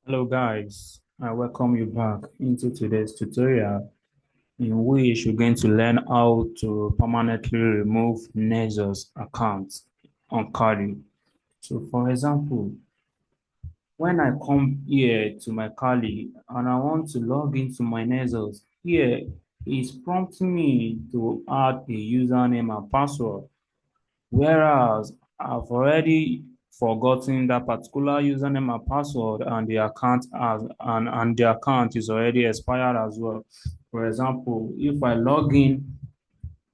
Hello guys, I welcome you back into today's tutorial in which you're going to learn how to permanently remove Nessus accounts on Kali. So for example, when I come here to my Kali and I want to log into my Nessus, here it's prompting me to add a username and password. Whereas I've already forgotten that particular username and password and the account and the account is already expired as well. For example, if I log in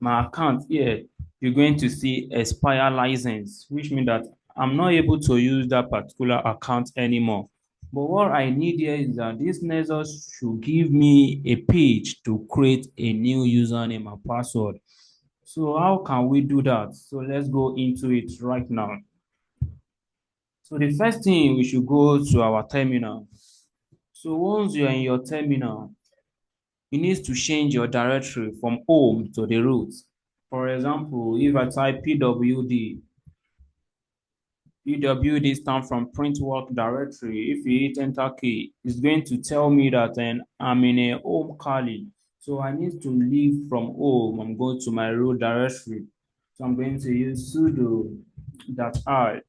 my account here, you're going to see expire license, which means that I'm not able to use that particular account anymore. But what I need here is that this Nessus should give me a page to create a new username and password. So how can we do that? So let's go into it right now. So the first thing, we should go to our terminal. So once you're in your terminal, you need to change your directory from home to the root. For example, if I type pwd, pwd stands from print work directory. If you hit enter key, it's going to tell me that I'm in a home Kali. So I need to leave from home and go to my root directory. So I'm going to use sudo -i.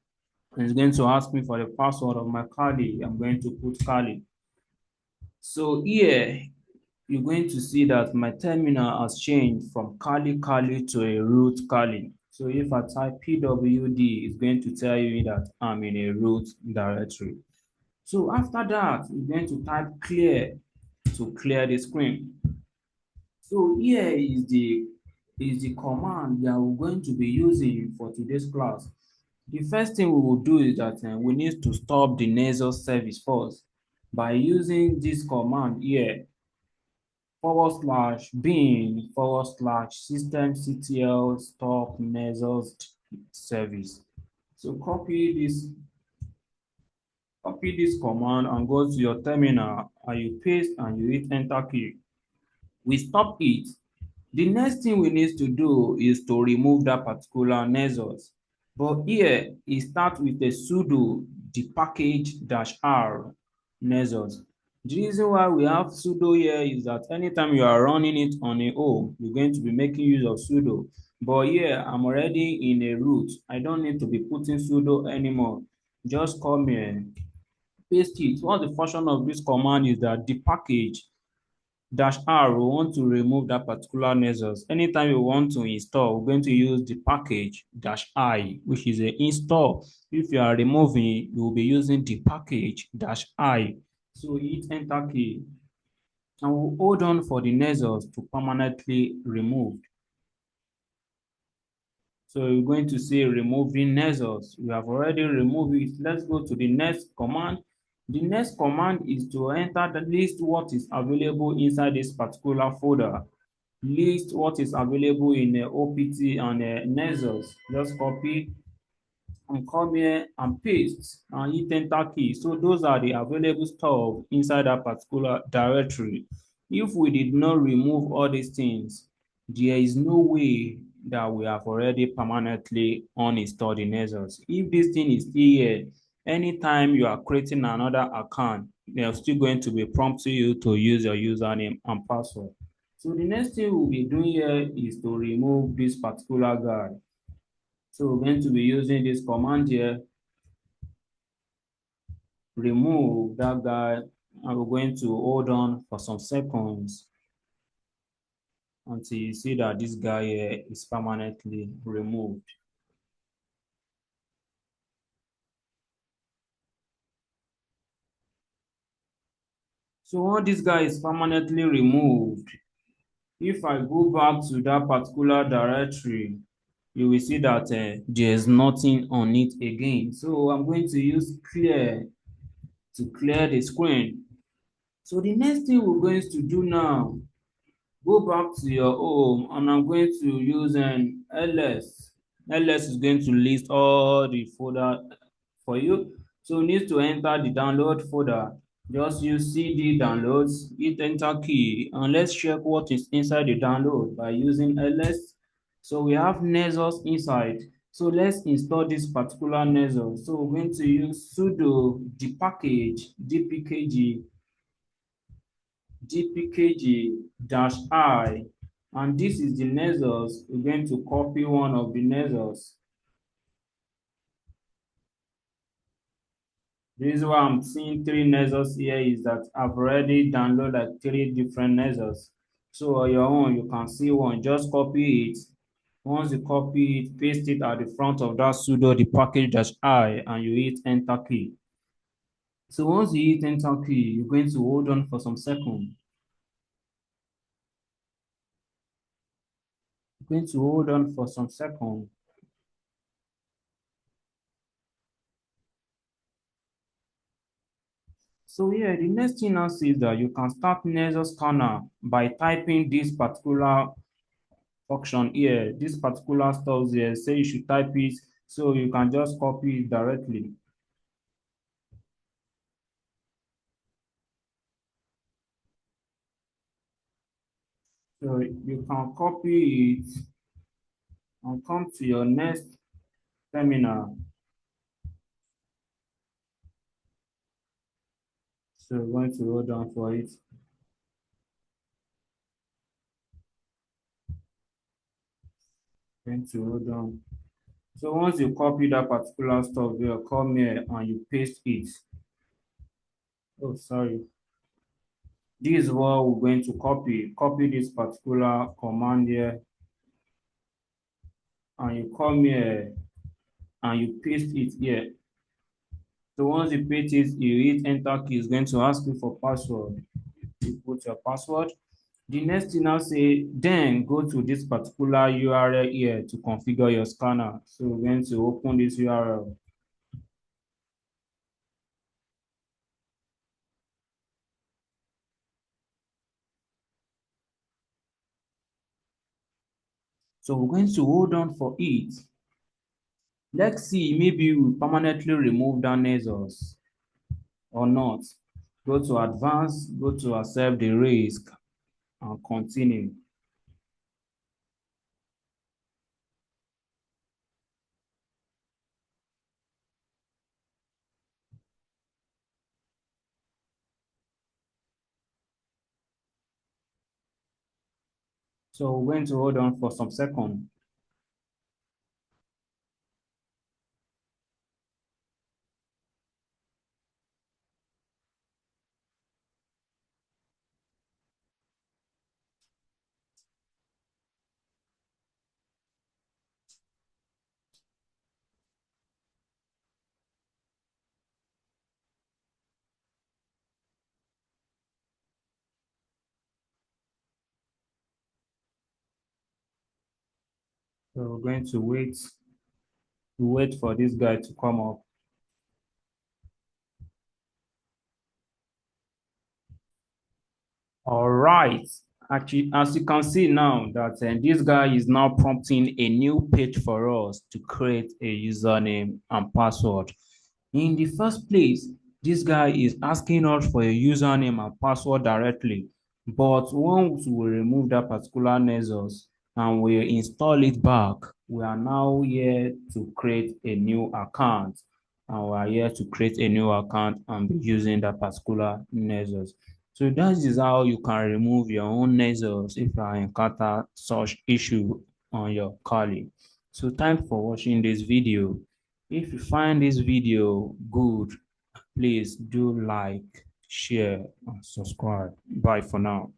And it's going to ask me for the password of my Kali. I'm going to put Kali. So here, you're going to see that my terminal has changed from Kali to a root Kali. So if I type pwd, it's going to tell you that I'm in a root directory. So after that, you're going to type clear to clear the screen. So here is the command that we're going to be using for today's class. The first thing we will do is that we need to stop the Nessus service first by using this command here, /bin/systemctl stop nessusd service. So copy this command and go to your terminal and you paste and you hit enter key. We stop it. The next thing we need to do is to remove that particular Nessus. But here, it starts with a sudo the package-r Nessus. The reason why we have sudo here is that anytime you are running it on a home, you're going to be making use of sudo. But here, I'm already in a root. I don't need to be putting sudo anymore. Just come here, paste it. What the function of this command is that the package -r, we want to remove that particular Nessus. Anytime you want to install, we're going to use the package -i, which is a install. If you are removing, you will be using the package -i. So hit enter key and we'll hold on for the Nessus to permanently removed. So you're going to see removing Nessus. We have already removed it. Let's go to the next command. The next command is to enter the list what is available inside this particular folder. List what is available in OPT and Nessus. Just copy and come here and paste and hit enter key. So those are the available stuff inside that particular directory. If we did not remove all these things, there is no way that we have already permanently uninstalled the Nessus. If this thing is still here, anytime you are creating another account, they're still going to be prompting you to use your username and password. So the next thing we'll be doing here is to remove this particular guy. So we're going to be using this command here, remove that guy, and we're going to hold on for some seconds until you see that this guy here is permanently removed. So once this guy is permanently removed, if I go back to that particular directory, you will see that there's nothing on it again. So I'm going to use clear to clear the screen. So the next thing we're going to do now, go back to your home and I'm going to use an ls. ls is going to list all the folder for you. So you need to enter the download folder. Just use cd downloads, hit enter key, and let's check what is inside the download by using ls. So we have Nessus inside. So let's install this particular Nessus. So we're going to use sudo dpkg-i, and this is the Nessus. We're going to copy one of the Nessus. The reason why I'm seeing three Nessus here is that I've already downloaded like three different Nessus. So on your own, you can see one, just copy it. Once you copy it, paste it at the front of that sudo the package-i and you hit enter key. So once you hit enter key, you're going to hold on for some seconds. You're going to hold on for some seconds. So yeah, the next thing now says that you can start Nessus scanner by typing this particular function here, this particular stuff here. Say you should type it, so you can just copy it directly. So you can copy it and come to your next terminal. So we're going to hold on for it. Going to hold on. So once you copy that particular stuff here, come here and you paste it. Oh, sorry. This is what we're going to copy. Copy this particular command here, and you come here and you paste it here. So once you paste it, you hit enter key. It's going to ask you for password. You put your password. The next thing now say, then go to this particular URL here to configure your scanner. So we're going to open this URL. So we're going to hold on for it. Let's see, maybe we permanently remove that Nessus or not. Go to advanced, go to accept the risk and continue. So we're going to hold on for some seconds. So we're going to wait for this guy to come up. All right. Actually, as you can see now that this guy is now prompting a new page for us to create a username and password. In the first place, this guy is asking us for a username and password directly. But once we remove that particular Nessus and we install it back, we are now here to create a new account. And we are here to create a new account and be using that particular Nessus. So that is how you can remove your own Nessus if you encounter such issue on your Kali. So thanks for watching this video. If you find this video good, please do like, share, and subscribe. Bye for now.